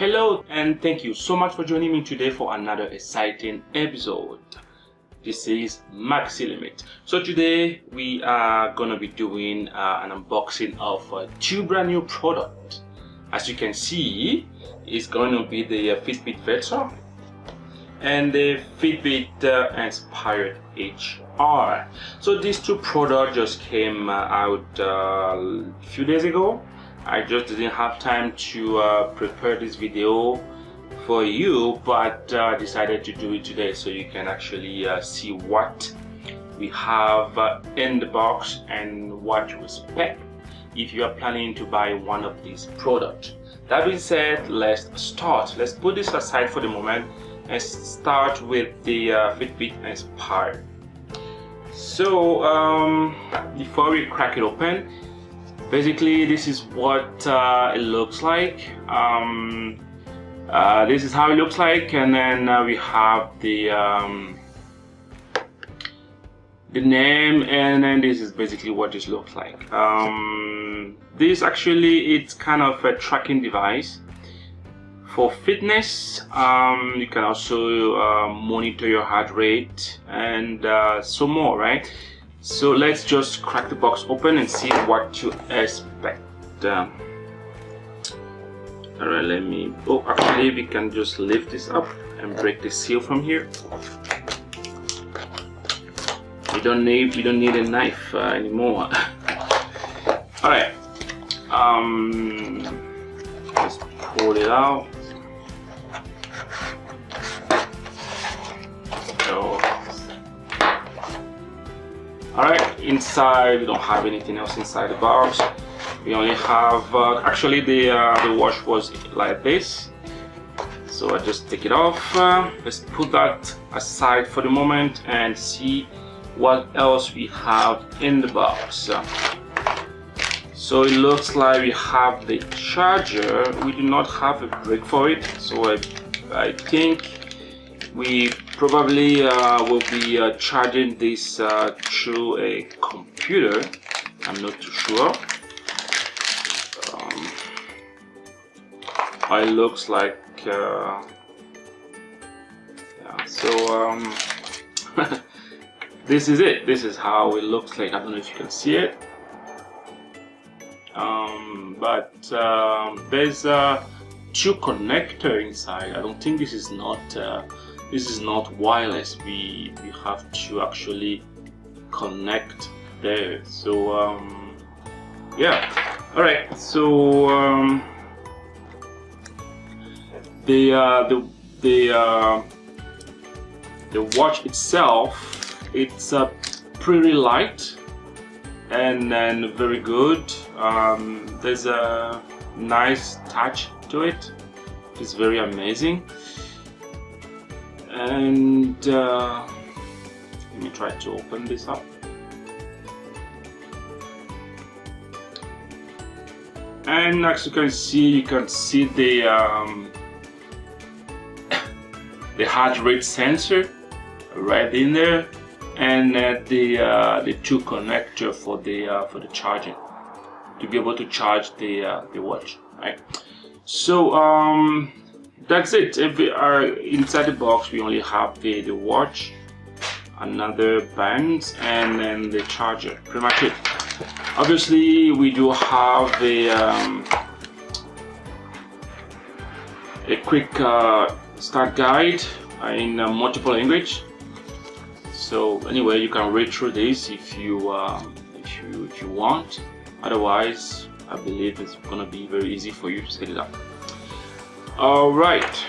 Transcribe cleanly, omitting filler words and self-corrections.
Hello and thank you so much for joining me today for another exciting episode. This is Maxi Limit. So today we are gonna be doing an unboxing of two brand new products. As you can see, it's going to be the Fitbit Versa and the Fitbit Inspire HR. So these two products just came out a few days ago. I just didn't have time to prepare this video for you, but decided to do it today so you can actually see what we have in the box and what to expect if you are planning to buy one of these products. That being said, let's start. Let's put this aside for the moment and start with the Fitbit Inspire. So before we crack it open, basically this is what it looks like. This is how it looks like, and then we have the name, and then this is basically what this looks like. This actually, it's kind of a tracking device for fitness. You can also monitor your heart rate and so more, right? So let's just crack the box open and see what to expect. Alright, let me, actually we can just lift this up and break the seal from here. We don't need a knife anymore. Alright, let's pull it out. So, alright, inside we don't have anything else inside the box. We only have, actually the watch was like this, so I just take it off. Let's put that aside for the moment and see what else we have in the box. So it looks like we have the charger. We do not have a brick for it, so I think we probably will be charging this through a computer. I'm not too sure. It looks like yeah, so this is it. This is how it looks like. I don't know if you can see it, but there's two connector inside. I don't think this is not wireless. We have to actually connect there. So yeah, all right. So the watch itself, it's pretty light and very good. There's a nice touch to it. It's very amazing. And let me try to open this up. And as you can see the heart rate sensor right in there, and the two connector for the charging to be able to charge the watch, right? So that's it. Inside the box we only have the watch, another band, and then the charger. Pretty much it. Obviously we do have a quick start guide in multiple language. So anyway, you can read through this if you want. Otherwise, I believe it's gonna be very easy for you to set it up. All right.